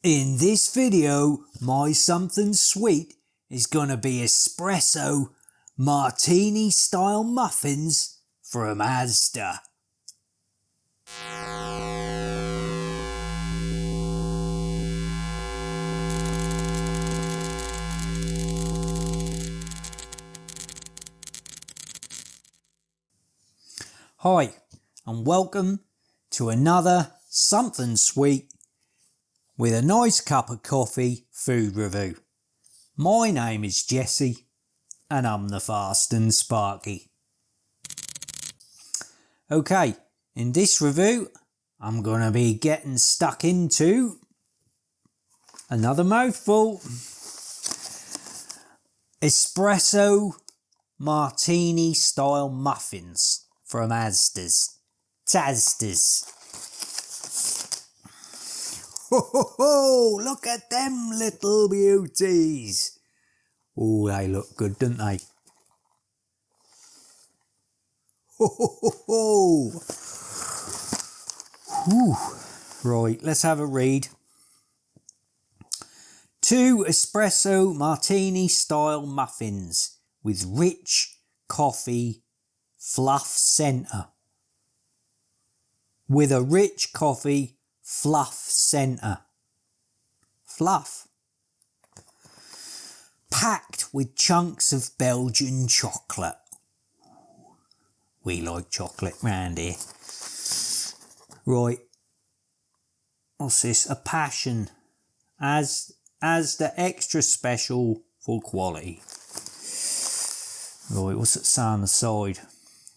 In this video, my something sweet is gonna be espresso martini style muffins from Asda. Hi, and welcome to another something sweet with a nice cup of coffee food review. My name is Jesse and I'm the Fast and Sparky. Okay, in this review I'm going to be getting stuck into another mouthful. Espresso Martini style muffins from Asda's. Tasda's. Ho ho ho! Look at them little beauties. Oh, they look good, don't they? Ho ho ho ho! Whew. Right, let's have a read. 2 espresso martini style muffins with rich coffee fluff centre. With a rich coffee fluff centre. Fluff. Packed with chunks of Belgian chocolate. We like chocolate round here. Right. What's this? A passion. As the extra special for quality. Right, what's it say on the side?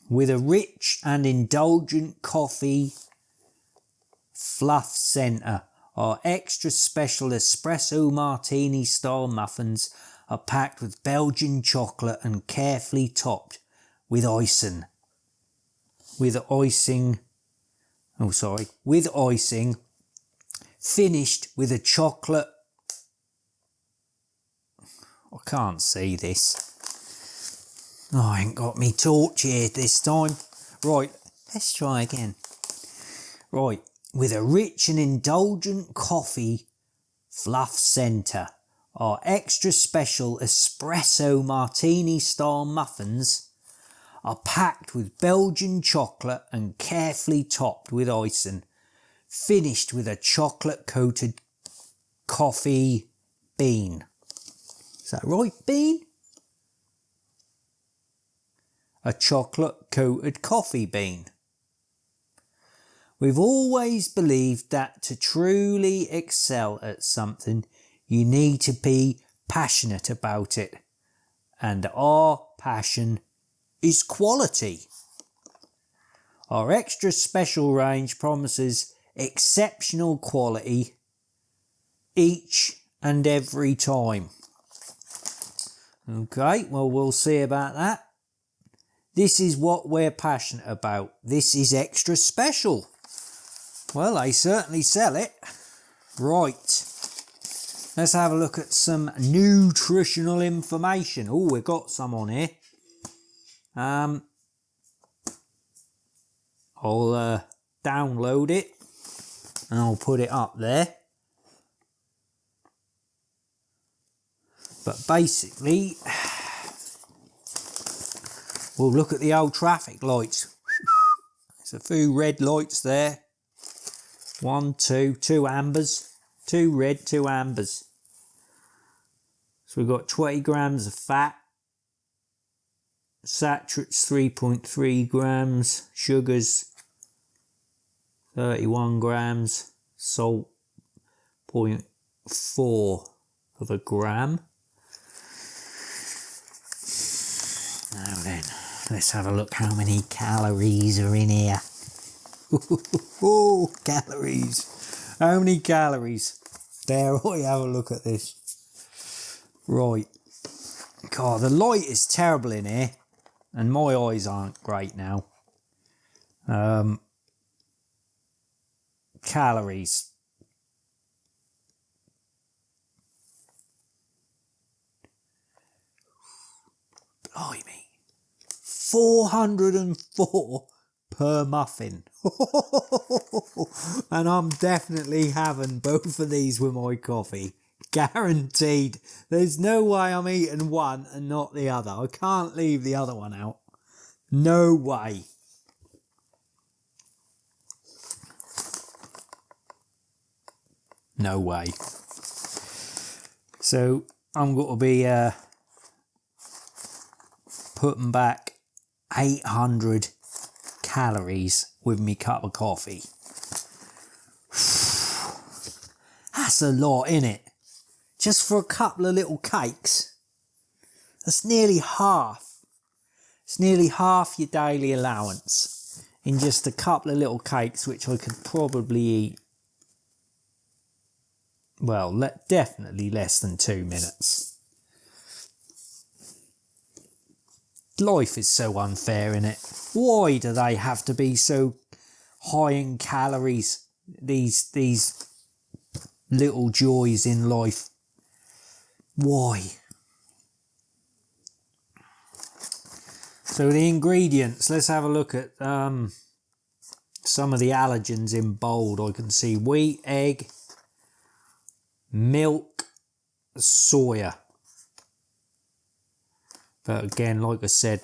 With a rich and indulgent coffee fluff centre, our extra special espresso martini style muffins are packed with Belgian chocolate and carefully topped with icing. With icing, finished with a chocolate. I can't see this. Oh, I ain't got me torch here this time. Right, let's try again. Right, with a rich and indulgent coffee fluff centre, our extra special espresso martini style muffins are packed with Belgian chocolate and carefully topped with icing, finished with a chocolate coated coffee bean. Is that right, bean? A chocolate coated coffee bean. We've always believed that to truly excel at something, you need to be passionate about it. And our passion is quality. Our extra special range promises exceptional quality each and every time. Okay, well, we'll see about that. This is what we're passionate about. This is extra special. Well, they certainly sell it. Right. Let's have a look at some nutritional information. Oh, we've got some on here. I'll download it and I'll put it up there. But basically, we'll look at the old traffic lights. There's a few red lights there. 1, 2 ambers. 2 red, 2 ambers. So we've got 20 grams of fat. Saturates 3.3 grams. Sugars 31 grams. Salt 0.4 of a gram. Now then, let's have a look how many calories are in here. Oh, calories. How many calories? Dare I have a look at this? Right. God, the light is terrible in here. And my eyes aren't great now. Calories. Blimey. 404 per muffin. And I'm definitely having both of these with my coffee. Guaranteed. There's no way I'm eating one and not the other. I can't leave the other one out. No way. No way. So I'm going to be putting back 800 calories with me cup of coffee. That's a lot, innit? Just for a couple of little cakes. That's nearly half. It's nearly half your daily allowance in just a couple of little cakes, which I could probably eat, well, definitely less than 2 minutes. Life is so unfair, innit? Why do they have to be so high in calories? These little joys in life. Why? So the ingredients, let's have a look at some of the allergens in bold. I can see wheat, egg, milk, soya. But again, like I said,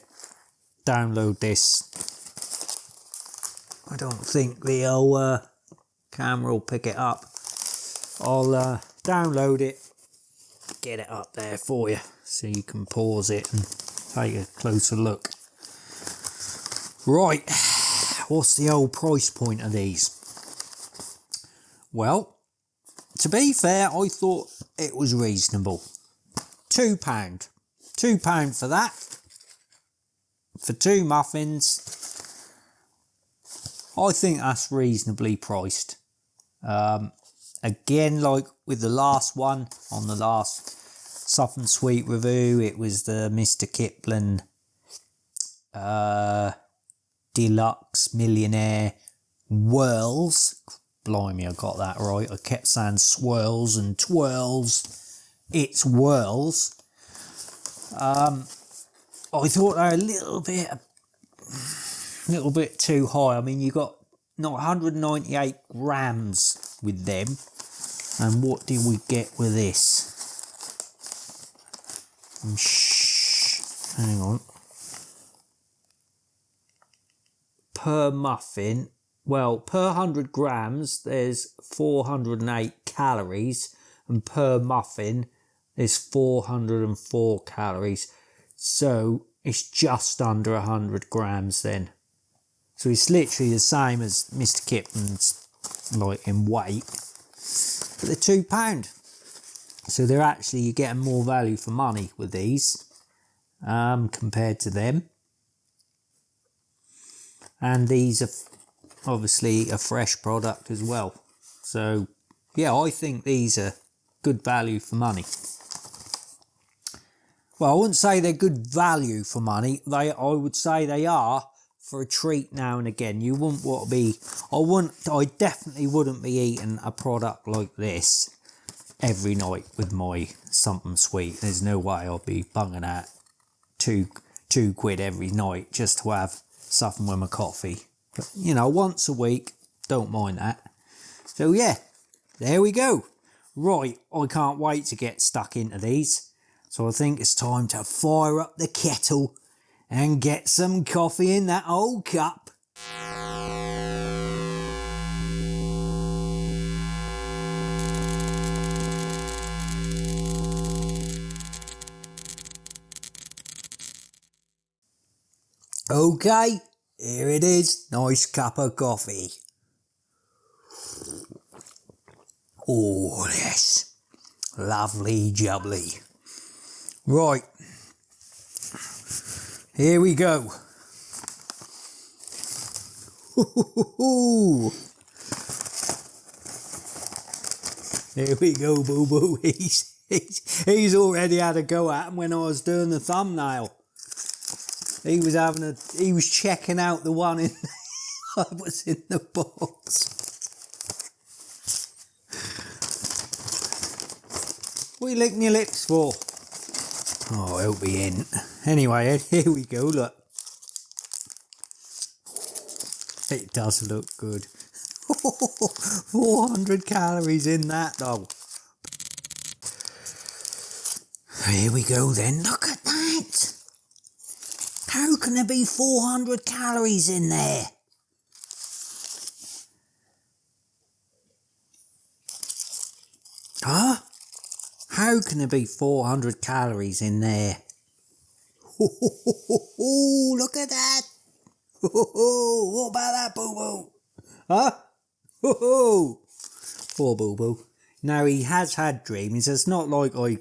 download this. I don't think the old camera will pick it up. I'll download it, get it up there for you so you can pause it and take a closer look. Right, what's the old price point of these? Well, to be fair, I thought it was reasonable. £2. £2 for that. For 2 muffins. I think that's reasonably priced. Again, like with the last one, on the last Soft and Sweet review, it was the Mr. Kipling Deluxe Millionaire Whirls. Blimey, I got that right. I kept saying swirls and twirls. It's whirls. I thought they were a little bit too high. I mean, you got not 198 grams with them. And what did we get with this? Hang on. Per muffin, well, per 100 grams, there's 408 calories. And per muffin, there's 404 calories. So it's just under 100 grams then. So it's literally the same as Mr. Kipling's, like, in weight. But they're £2. So they're actually, you're getting more value for money with these compared to them. And these are obviously a fresh product as well. So yeah, I think these are good value for money. Well, I wouldn't say they're good value for money. I would say they are for a treat now and again. You wouldn't want to be, I definitely wouldn't be eating a product like this every night with my something sweet. There's no way I'll be bunging out two quid every night just to have something with my coffee. But, you know, once a week, don't mind that. So yeah, there we go. Right, I can't wait to get stuck into these. So I think it's time to fire up the kettle and get some coffee in that old cup. Okay, here it is. Nice cup of coffee. Oh, yes. Lovely jubbly. Right. Here we go. Here we go, boo boo. He's already had a go at him when I was doing the thumbnail. He was checking out the one in I was in the box. What are you licking your lips for? Oh, I hope he ain't. Anyway, here we go, look. It does look good. 400 calories in that though. Here we go then. Look at that. How can there be 400 calories in there? Huh? How can there be 400 calories in there? Look at that. What about that, boo-boo? Huh? Poor boo-boo. Now, he has had dreams. It's not like I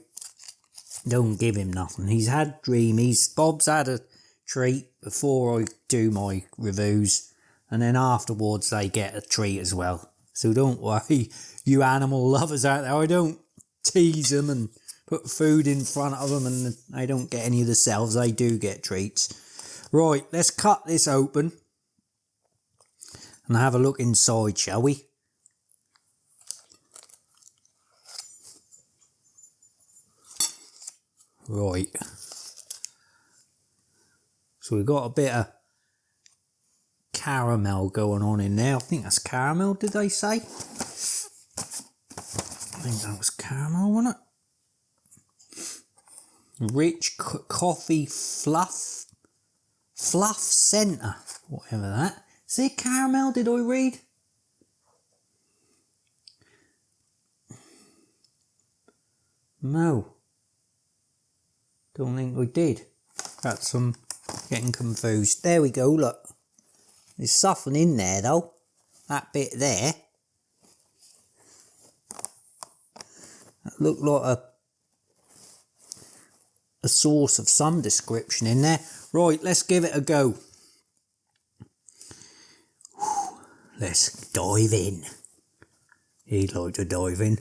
don't give him nothing. He's had dreamies. Bob's had a treat before I do my reviews. And then afterwards, they get a treat as well. So don't worry, you animal lovers out there. I don't tease them and put food in front of them and they don't get any of themselves. They do get treats. Right, let's cut this open and have a look inside, shall we? Right. So we've got a bit of caramel going on in there. I think that's caramel, did they say? I think that was caramel, wasn't it? Rich coffee fluff centre, whatever that. Is it caramel, did I read? No. Don't think I did. Perhaps I'm getting confused. There we go, look. There's something in there though. That bit there. That looked like a sauce of some description in there. Right, let's give it a go. Let's dive in. He'd like to dive in.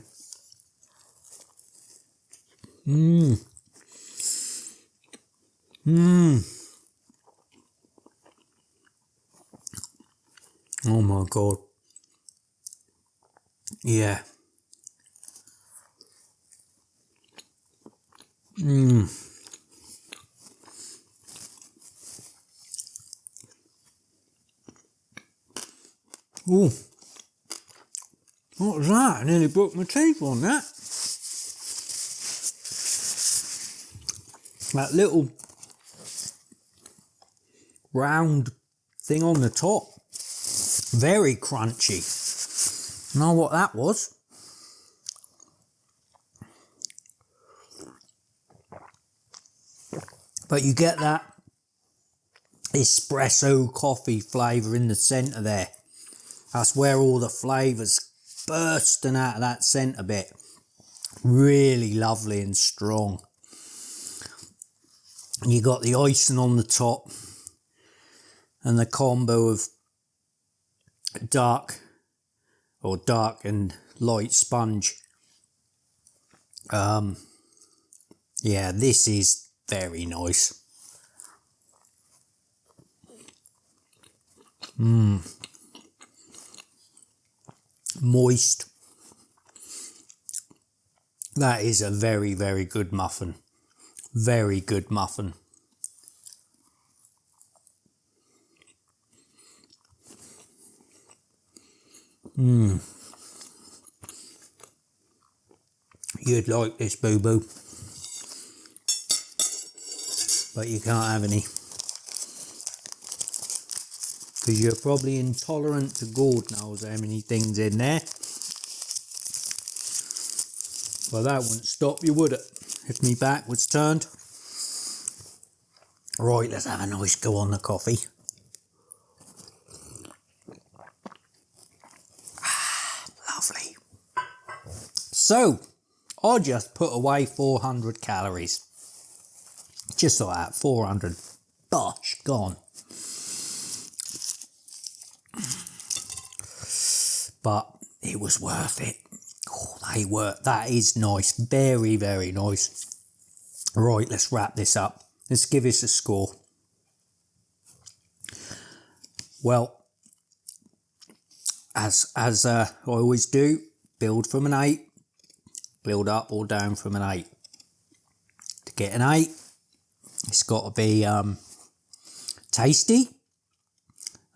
Oh my God. Yeah. Ooh. What was that? I nearly broke my teeth on that. That little round thing on the top. Very crunchy. Know what that was? But you get that espresso coffee flavour in the centre there. That's where all the flavours bursting out of that centre bit. Really lovely and strong. And you got the icing on the top and the combo of dark and light sponge. Yeah, this is very nice. Moist. That is a very, very good muffin. Very good muffin. You'd like this, boo-boo. But you can't have any. Because you're probably intolerant to God knows how many things in there. Well, that wouldn't stop you, would it? If me back was turned. Right, let's have a nice go on the coffee. Lovely. So, I just put away 400 calories. Just like that, 400. Bosh, gone. But it was worth it. Oh, they were. That is nice. Very, very nice. Right, let's wrap this up. Let's give this a score. Well, as I always do, build from an 8, build up or down from an 8. To get an 8, it's got to be tasty.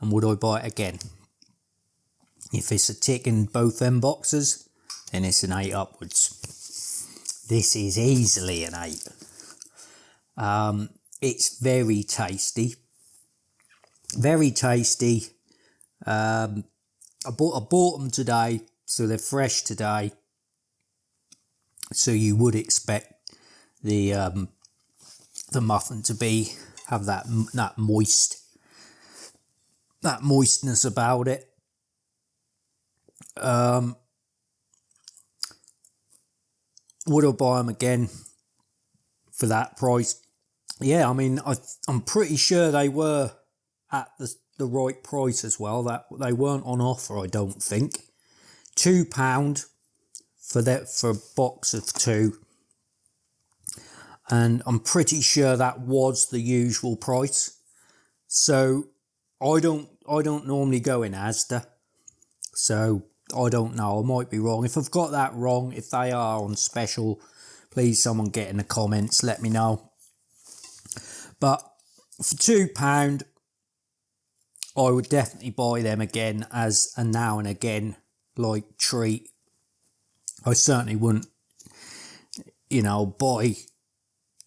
And would I buy it again? If it's a tick in both them boxes, then it's an 8 upwards. This is easily an 8. It's very tasty. Very tasty. I bought them today, so they're fresh today. So you would expect the muffin to have that moistness about it. Would I buy them again for that price? Yeah, I mean, I'm pretty sure they were at the right price as well. That they weren't on offer, I don't think. £2 for a box of 2, and I'm pretty sure that was the usual price. So I don't normally go in Asda, so I don't know. I might be wrong. If I've got that wrong, if they are on special, please someone get in the comments, let me know. But for £2, I would definitely buy them again as a now and again like treat. I certainly wouldn't, buy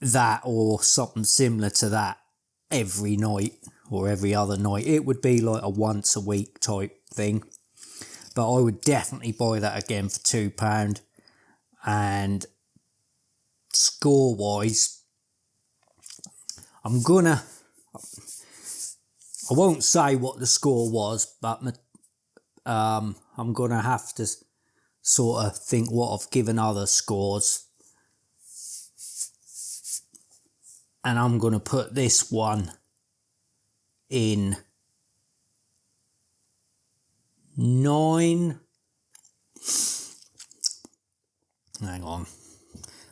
that or something similar to that every night or every other night. It would be like a once a week type thing. But I would definitely buy that again for £2. And score wise, I won't say what the score was, but I'm gonna have to sort of think what I've given other scores, and I'm gonna put this one in 9. Hang on.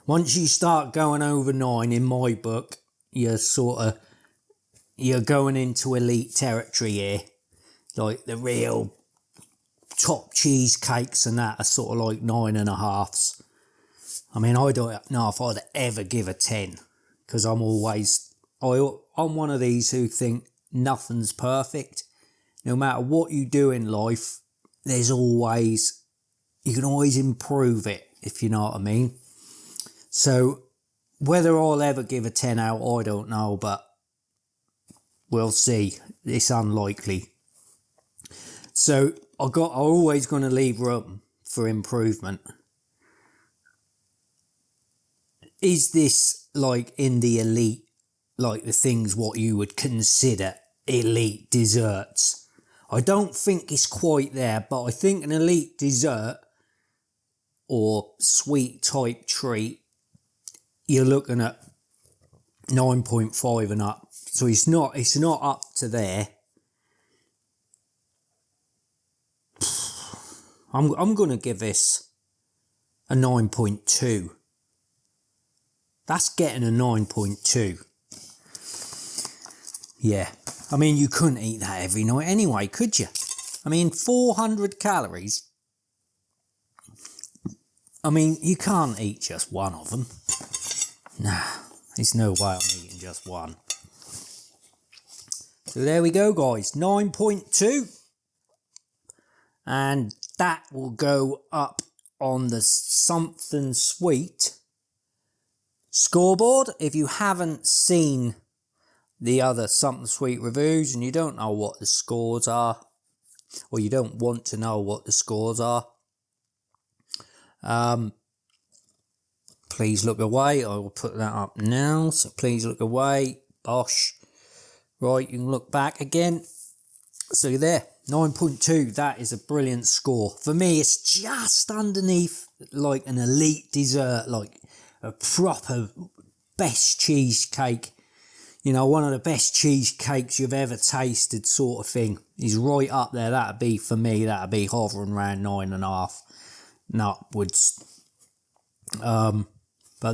Once you start going over 9 in my book, you're going into elite territory here. Like the real top cheesecakes and that are sort of like 9.5s. I mean, I don't know if I'd ever give a 10, because I'm one of these who think nothing's perfect. No matter what you do in life, you can always improve it, if you know what I mean. So whether I'll ever give a 10 out, I don't know, but we'll see. It's unlikely. So I'm always going to leave room for improvement. Is this like in the elite, like the things what you would consider elite desserts? I don't think it's quite there, but I think an elite dessert or sweet type treat, you're looking at 9.5 and up. So it's not up to there. I'm going to give this a 9.2. That's getting a 9.2. Yeah. I mean, you couldn't eat that every night anyway, could you? I mean, 400 calories. I mean, you can't eat just one of them. Nah, there's no way I'm eating just one. So there we go, guys. 9.2. And that will go up on the something sweet scoreboard. If you haven't seen the other something sweet reviews and you don't know what the scores are, or you don't want to know what the scores are, please look away. I will put that up now, so please look away. Bosh. Right, you can look back again. So there, 9.2. That is a brilliant score. For me, it's just underneath like an elite dessert, like a proper best cheesecake. One of the best cheesecakes you've ever tasted sort of thing. He's right up there. That'd be, for me, that'd be hovering around 9.5 and upwards. But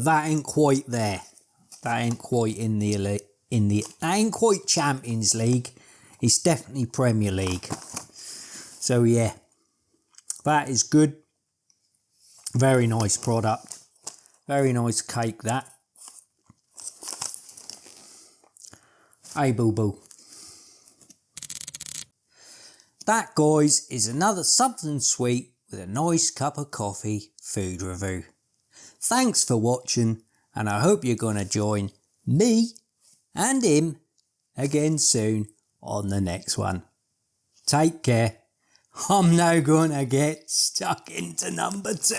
that ain't quite there. That ain't quite in the elite. That ain't quite Champions League. It's definitely Premier League. So yeah, that is good. Very nice product. Very nice cake, that. Hey, boo boo. That, guys, is another something sweet with a nice cup of coffee food review. Thanks for watching, and I hope you're going to join me and him again soon on the next one. Take care. I'm now going to get stuck into number 2.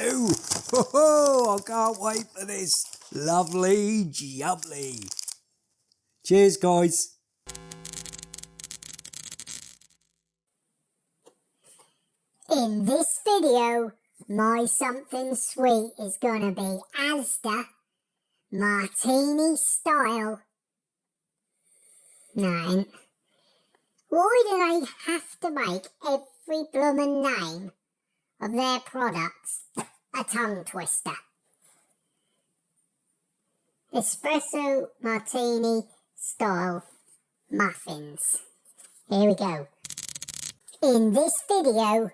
I can't wait for this. Lovely jubbly. Cheers, guys. In this video, my something sweet is gonna be Asda Martini style. No, it ain't. Why do they have to make every bloomin' name of their products a tongue twister? Espresso Martini style muffins. Here we go. In this video,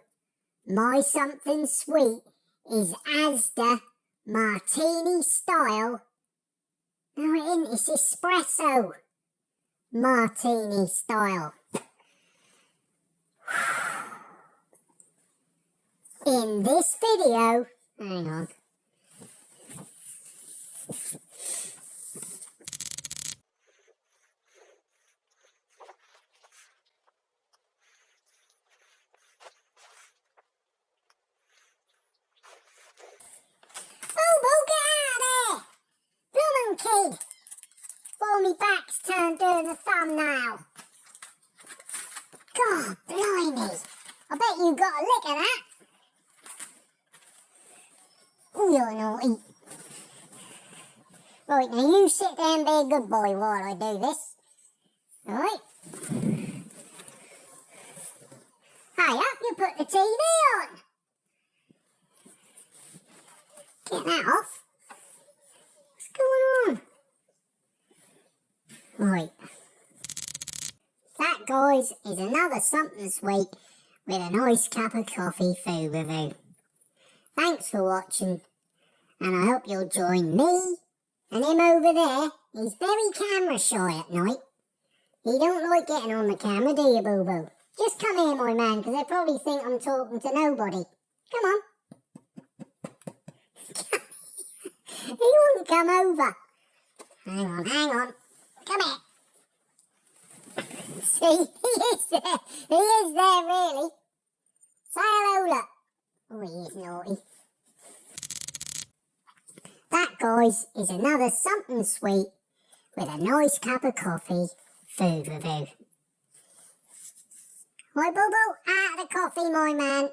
my something sweet is Asda Martini style. No, it isn't. It's Espresso Martini style. In this video, hang on. Kid, before me back's turned doing the thumbnail. God blimey, I bet you got a lick of that. Oh, you're naughty. Right, now you sit there and be a good boy while I do this. Alright. Hey up, you put the TV on. Get that off. What's going on? Right. That, guys, is another something sweet with a nice cup of coffee food review. Thanks for watching, and I hope you'll join me and him over there. He's very camera shy at night. He don't like getting on the camera, do you, boo-boo? Just come here, my man, because they probably think I'm talking to nobody. Come on. He wouldn't come over. Hang on. Come here. See, he is there. He is there, really. Say hello, look. Oh, he is naughty. That, guys, is another something sweet with a nice cup of coffee food review. Right, Boo-Boo, out of the coffee, my man.